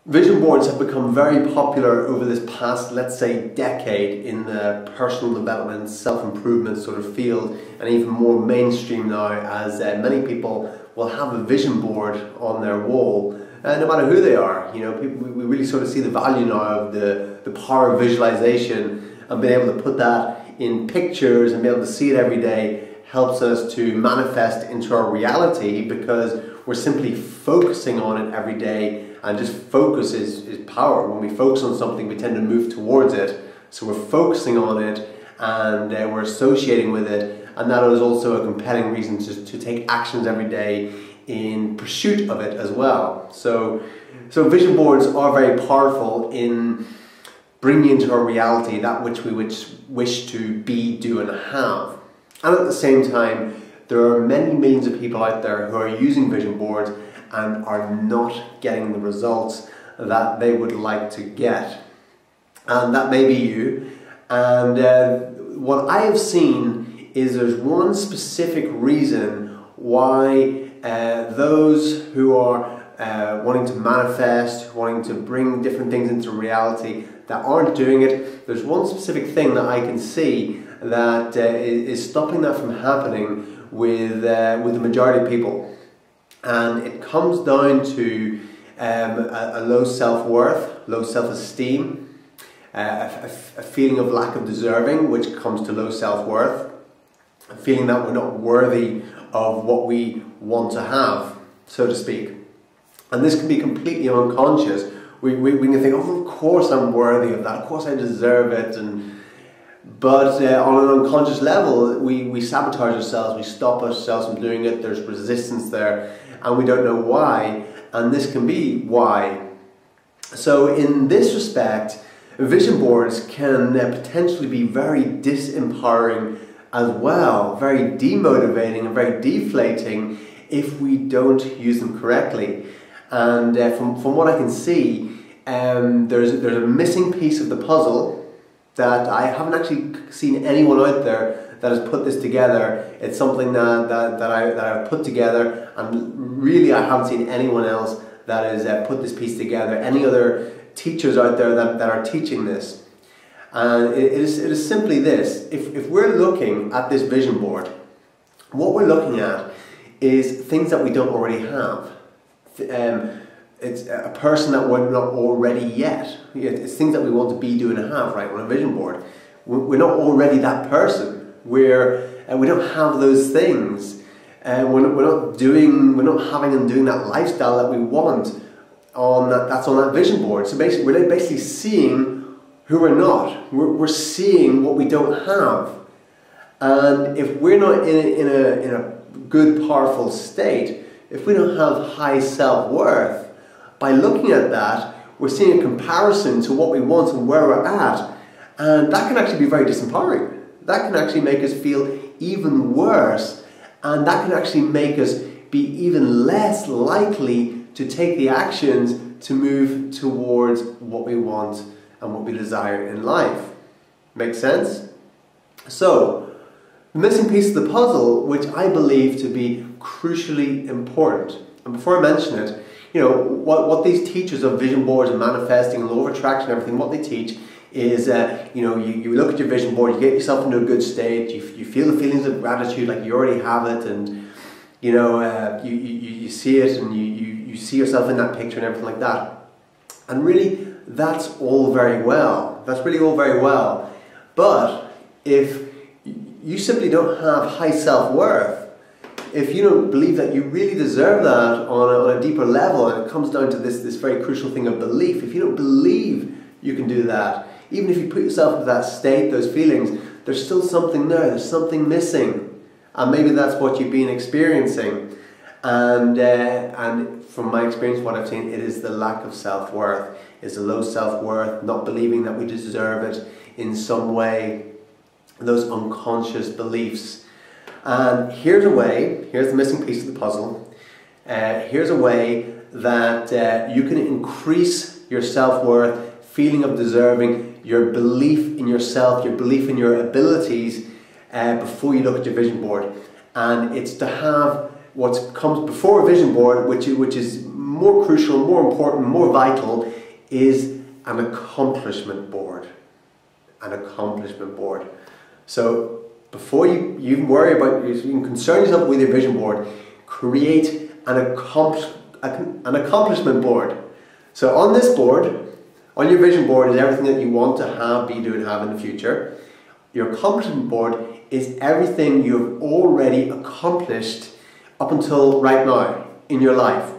Vision boards have become very popular over this past, let's say, decade in the personal development, self-improvement sort of field, and even more mainstream now, as many people will have a vision board on their wall, no matter who they are. You know, we really sort of see the value now of the power of visualization, and being able to put that in pictures and be able to see it every day helps us to manifest into our reality, because we're simply focusing on it every day. And just focus is power. When we focus on something, we tend to move towards it. So we're focusing on it, and we're associating with it, and that is also a compelling reason to take actions every day in pursuit of it as well. So vision boards are very powerful in bringing into our reality that which we wish to be, do, and have. And at the same time, there are many millions of people out there who are using vision boards and are not getting the results that they would like to get. And that may be you. And what I have seen is there's one specific reason why those who are wanting to manifest, wanting to bring different things into reality, that aren't doing it, there's one specific thing that I can see that is stopping that from happening with the majority of people. And it comes down to a low self-worth, low self-esteem, a feeling of lack of deserving, which comes to low self-worth, a feeling that we're not worthy of what we want to have, so to speak. And this can be completely unconscious. We can think, oh, of course I'm worthy of that, of course I deserve it, but on an unconscious level, we sabotage ourselves, we stop ourselves from doing it, there's resistance there, and we don't know why, and this can be why. So in this respect, vision boards can potentially be very disempowering as well, very demotivating and very deflating if we don't use them correctly. And from what I can see, there's a missing piece of the puzzle that I haven't actually seen anyone out there that has put this together. It's something that I've put together, and really I haven't seen anyone else that has put this piece together, any other teachers out there that are teaching this. And it is simply this: if we're looking at this vision board, what we're looking at is things that we don't already have. It's a person that we're not already yet. It's things that we want to be, do, and have, right, on a vision board. We're not already that person. We don't have those things. We're not having and doing that lifestyle that we want that's on that vision board. So basically, we're basically seeing who we're not. We're seeing what we don't have. And if we're not in a good, powerful state, if we don't have high self-worth, by looking at that, we're seeing a comparison to what we want and where we're at. And that can actually be very disempowering. That can actually make us feel even worse. And that can actually make us be even less likely to take the actions to move towards what we want and what we desire in life. Make sense? So, the missing piece of the puzzle, which I believe to be crucially important. And before I mention it, you know, what these teachers of vision boards and manifesting and law of attraction and everything, what they teach is, you know, you look at your vision board, you get yourself into a good state, you feel the feelings of gratitude like you already have it, and, you know, you see it, and you see yourself in that picture and everything like that. And really, that's all very well. That's really all very well. But if you simply don't have high self-worth, if you don't believe that you really deserve that on a deeper level, and it comes down to this very crucial thing of belief, if you don't believe you can do that, even if you put yourself into that state, those feelings, there's still something there, there's something missing. And maybe that's what you've been experiencing. And from my experience, what I've seen, it is the lack of self-worth. It's a low self-worth, not believing that we deserve it in some way, those unconscious beliefs. And here's a way, here's the missing piece of the puzzle, here's a way that you can increase your self-worth, feeling of deserving, your belief in yourself, your belief in your abilities before you look at your vision board. And it's to have what comes before a vision board, which is more crucial, more important, more vital is an accomplishment board. An accomplishment board. So before you even worry about, you can concern yourself with your vision board, create an accomplishment board. So on this board, on your vision board is everything that you want to have, be, do and have in the future. Your accomplishment board is everything you have already accomplished up until right now in your life.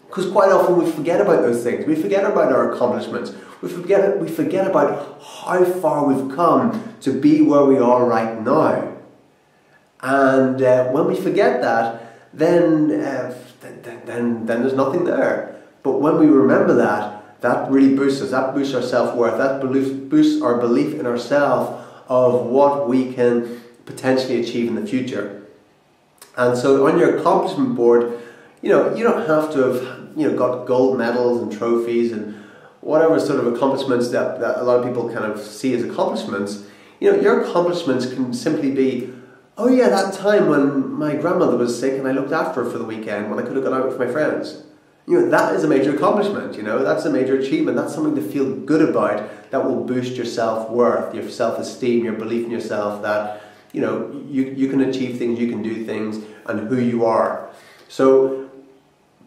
Because quite often we forget about those things. We forget about our accomplishments. We forget about how far we've come to be where we are right now. And when we forget that, then there's nothing there. But when we remember that, that really boosts us. That boosts our self-worth. That boosts our belief in ourselves of what we can potentially achieve in the future. And so on your accomplishment board, you don't have to have got gold medals and trophies and whatever sort of accomplishments that a lot of people kind of see as accomplishments. Your accomplishments can simply be, oh yeah, that time when my grandmother was sick and I looked after her for the weekend when I could have gone out with my friends. That is a major accomplishment, that's a major achievement. That's something to feel good about that will boost your self-worth, your self-esteem, your belief in yourself that, you can achieve things, you can do things, and who you are. So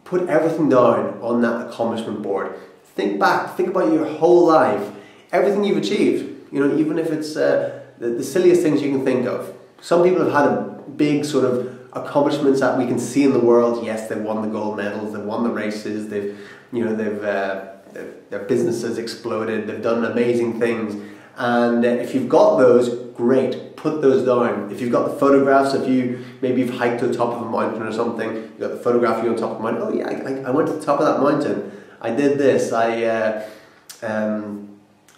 put everything down on that accomplishment board. Think back, think about your whole life, everything you've achieved, even if it's the silliest things you can think of. Some people have had a big sort of accomplishments that we can see in the world. Yes, they've won the gold medals, they've won the races, their businesses exploded, they've done amazing things. And if you've got those, great, put those down. If you've got the photographs, maybe you've hiked to the top of a mountain or something, you've got the photograph of you on top of a mountain. Oh yeah, I went to the top of that mountain. I did this.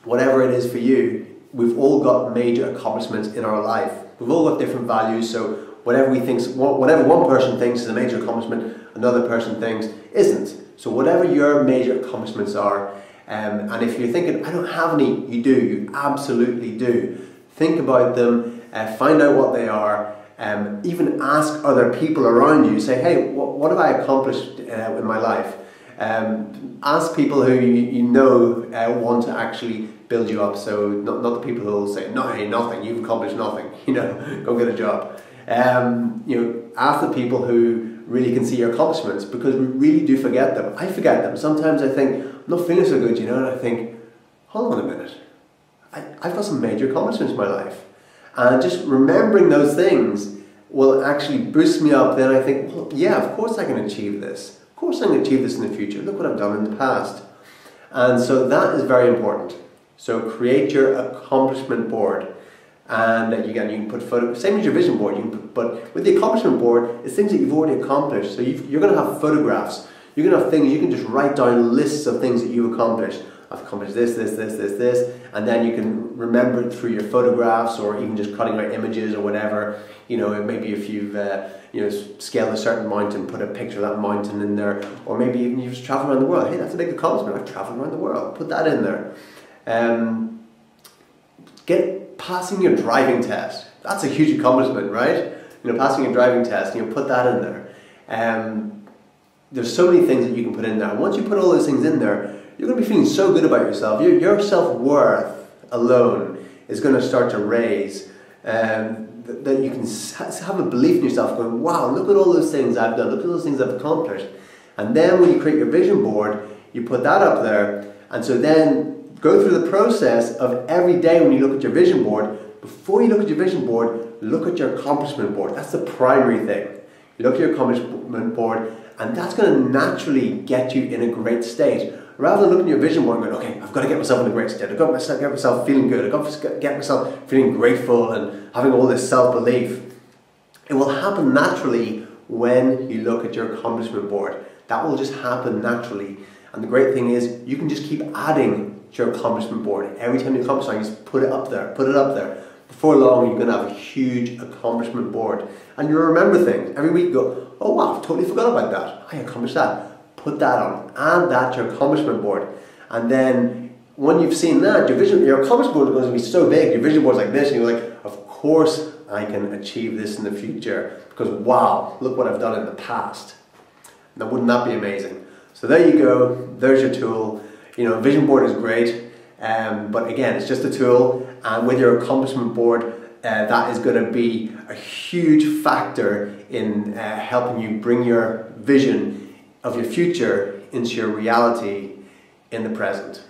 Whatever it is for you, we've all got major accomplishments in our life. We've all got different values, so whatever one person thinks is a major accomplishment, another person thinks isn't. So whatever your major accomplishments are, and if you're thinking, I don't have any, you do, you absolutely do. Think about them, find out what they are, even ask other people around you, say, hey, what have I accomplished in my life? Ask people who you know want to actually build you up, so not the people who will say, no, hey, nothing, you've accomplished nothing, go get a job. Ask the people who really can see your accomplishments, because we really do forget them. I forget them. Sometimes I think, I'm not feeling so good, and I think, hold on a minute, I've got some major accomplishments in my life. And just remembering those things will actually boost me up. Then I think, well, yeah, of course I can achieve this. Of course I can achieve this in the future. Look what I've done in the past. And so that is very important. So create your accomplishment board. And again, you can put photos, same as your vision board, but with the accomplishment board, it's things that you've already accomplished. So you're going to have photographs. You're going to have things, you can just write down lists of things that you've accomplished. I've accomplished this, and then you can remember it through your photographs, or even just cutting out images or whatever. Maybe if you've scaled a certain mountain, put a picture of that mountain in there, or maybe even you've just traveled around the world. Hey, that's a big accomplishment. I've traveled around the world. Put that in there. Passing your driving test. That's a huge accomplishment, right? Passing your driving test. Put that in there. There's so many things that you can put in there. And once you put all those things in there, you're going to be feeling so good about yourself. Your self-worth alone is going to start to raise. That you can have a belief in yourself going, wow, look at all those things I've done. Look at those things I've accomplished. And then when you create your vision board, you put that up there. And so then go through the process of every day when you look at your vision board. Before you look at your vision board, look at your accomplishment board. That's the primary thing. You look at your accomplishment board, and that's going to naturally get you in a great state. Rather than looking at your vision board and going, okay, I've got to get myself in a great state. I've got to get myself feeling good. I've got to get myself feeling grateful and having all this self-belief. It will happen naturally when you look at your accomplishment board. That will just happen naturally. And the great thing is, you can just keep adding to your accomplishment board. Every time you accomplish something, just put it up there, put it up there. Before long, you're going to have a huge accomplishment board. And you'll remember things. Every week you go, oh wow, I've totally forgot about that. I accomplished that. Put that on. Add that to your accomplishment board. And then when you've seen that, your accomplishment board is going to be so big, your vision board is like this, and you're like, of course I can achieve this in the future. Because wow, look what I've done in the past. Now wouldn't that be amazing? So there you go, there's your tool. You know, vision board is great, but again, it's just a tool, and with your accomplishment board, that is going to be a huge factor in helping you bring your vision of your future into your reality in the present.